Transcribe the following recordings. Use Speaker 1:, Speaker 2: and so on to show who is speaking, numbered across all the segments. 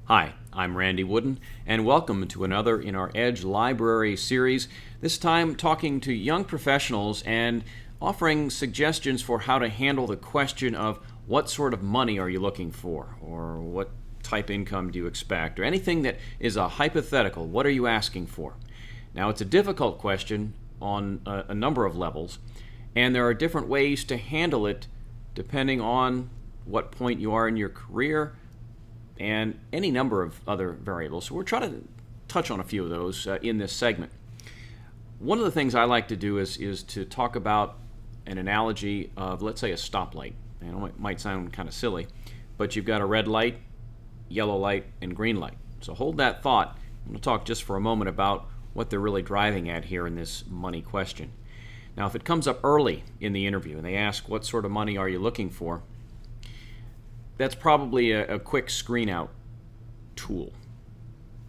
Speaker 1: Hi, I'm Randy Wooden, and welcome to another in our Edge Library series, this time talking to young professionals and offering suggestions for how to handle the question of what sort of money are you looking for, or what type income do you expect, or anything that is a hypothetical. What are you asking for? Now, it's a difficult question on a number of levels, and there are different ways to handle it depending on what point you are in your career, and any number of other variables. So we're trying to touch on a few of those in this segment. One of the things I like to do is to talk about an analogy of, let's say, a stoplight. I know it might sound kind of silly, but you've got a red light, yellow light, and green light. So hold that thought. I'm going to talk just for a moment about what they're really driving at here in this money question. Now, if it comes up early in the interview and they ask, what sort of money are you looking for? That's probably a quick screen out tool.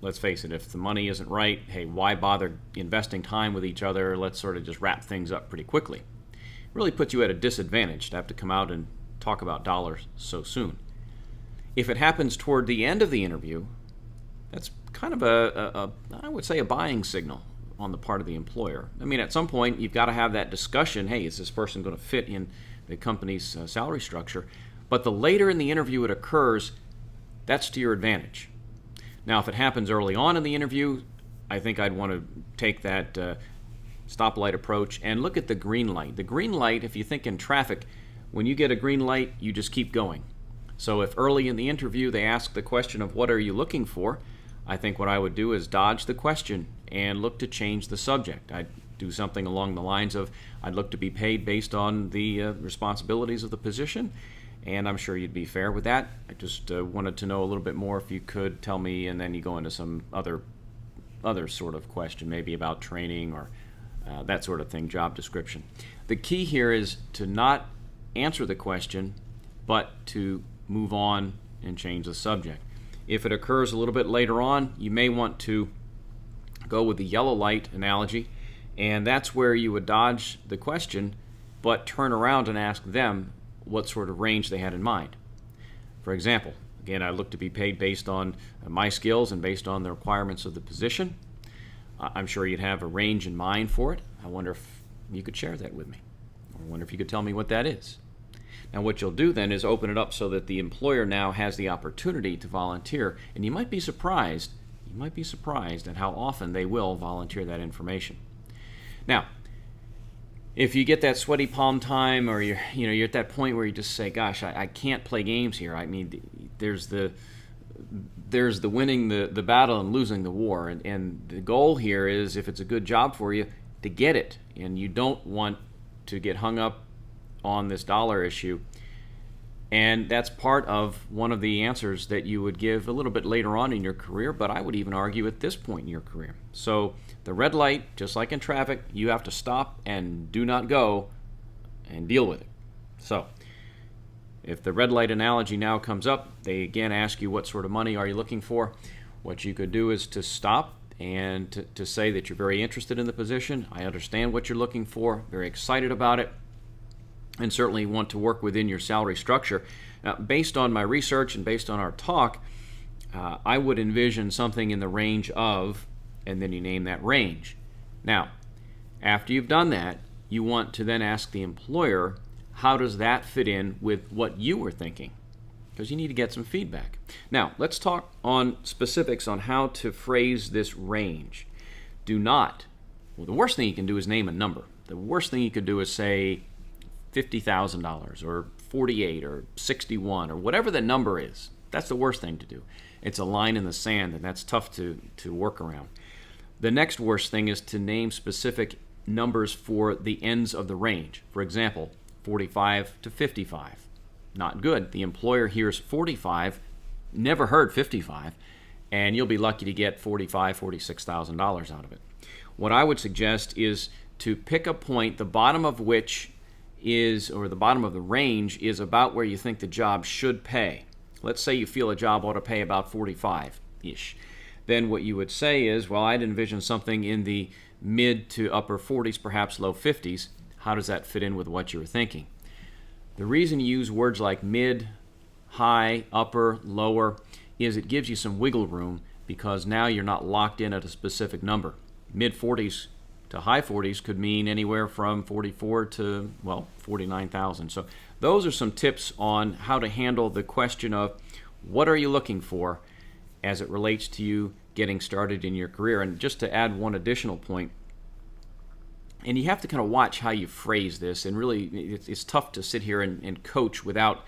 Speaker 1: Let's face it, if the money isn't right, hey, why bother investing time with each other? Let's sort of just wrap things up pretty quickly. It really puts you at a disadvantage to have to come out and talk about dollars so soon. If it happens toward the end of the interview, that's kind of I would say a buying signal on the part of the employer. I mean, at some point, you've got to have that discussion. Hey, is this person going to fit in the company's salary structure? But the later in the interview it occurs, that's to your advantage. Now, if it happens early on in the interview, I think I'd want to take that stoplight approach and look at the green light. The green light, if you think in traffic, when you get a green light, you just keep going. So if early in the interview they ask the question of what are you looking for, I think what I would do is dodge the question and look to change the subject. I'd do something along the lines of, I'd look to be paid based on the responsibilities of the position. And I'm sure you'd be fair with that. I just wanted to know a little bit more, if you could tell me, and then you go into some other sort of question, maybe about training or that sort of thing, job description. The key here is to not answer the question, but to move on and change the subject. If it occurs a little bit later on, you may want to go with the yellow light analogy, and that's where you would dodge the question, but turn around and ask them what sort of range they had in mind. For example, again, I look to be paid based on my skills and based on the requirements of the position. I'm sure you'd have a range in mind for it. I wonder if you could share that with me. Or I wonder if you could tell me what that is. Now, what you'll do then is open it up so that the employer now has the opportunity to volunteer, and you might be surprised at how often they will volunteer that information. Now, if you get that sweaty palm time, or you're at that point where you just say, gosh, I can't play games here. I mean, there's the winning the battle and losing the war. And the goal here is, if it's a good job for you, to get it. And you don't want to get hung up on this dollar issue. And that's part of one of the answers that you would give a little bit later on in your career, but I would even argue at this point in your career. So the red light, just like in traffic, you have to stop and do not go and deal with it. So if the red light analogy now comes up, they again ask you what sort of money are you looking for. What you could do is to stop and to say that you're very interested in the position. I understand what you're looking for, very excited about it, and certainly want to work within your salary structure. Now, based on my research and based on our talk, I would envision something in the range of, and then you name that range. Now, after you've done that, you want to then ask the employer, how does that fit in with what you were thinking? Because you need to get some feedback. Now, let's talk on specifics on how to phrase this range. The worst thing you can do is name a number. The worst thing you could do is say $50,000 or 48 or 61 or whatever the number is. That's the worst thing to do. It's a line in the sand, and that's tough to work around. The next worst thing is to name specific numbers for the ends of the range. For example, 45 to 55. Not good. The employer hears 45, never heard 55, and you'll be lucky to get $45,000, $46,000 out of it. What I would suggest is to pick a point, the bottom of which is, or the bottom of the range is about where you think the job should pay. Let's say you feel a job ought to pay about 45-ish. Then what you would say is, well, I'd envision something in the mid to upper 40s, perhaps low 50s. How does that fit in with what you were thinking? The reason you use words like mid, high, upper, lower, is it gives you some wiggle room because now you're not locked in at a specific number. Mid-40s to high 40s could mean anywhere from 44 to, 49,000. So those are some tips on how to handle the question of what are you looking for as it relates to you getting started in your career. And just to add one additional point, and you have to kind of watch how you phrase this, and really it's tough to sit here and coach without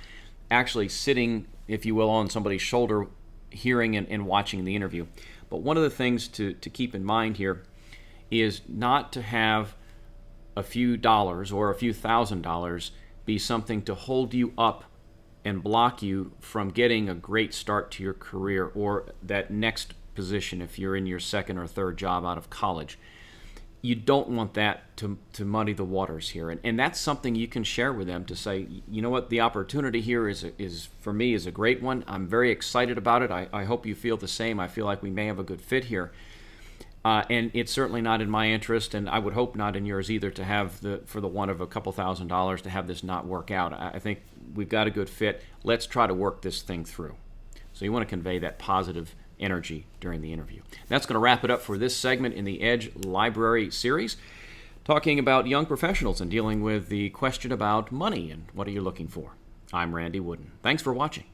Speaker 1: actually sitting, if you will, on somebody's shoulder, hearing and watching the interview. But one of the things to keep in mind here is not to have a few dollars or a few $1,000s be something to hold you up and block you from getting a great start to your career or that next position if you're in your second or third job out of college. You don't want that to muddy the waters here. And that's something you can share with them to say, you know what, the opportunity here is for me is a great one. I'm very excited about it. I hope you feel the same. I feel like we may have a good fit here. And it's certainly not in my interest, and I would hope not in yours either, to have for the one of a couple $1,000s to have this not work out. I think we've got a good fit. Let's try to work this thing through. So you want to convey that positive energy during the interview. That's going to wrap it up for this segment in the Edge Library series, talking about young professionals and dealing with the question about money and what are you looking for. I'm Randy Wooden. Thanks for watching.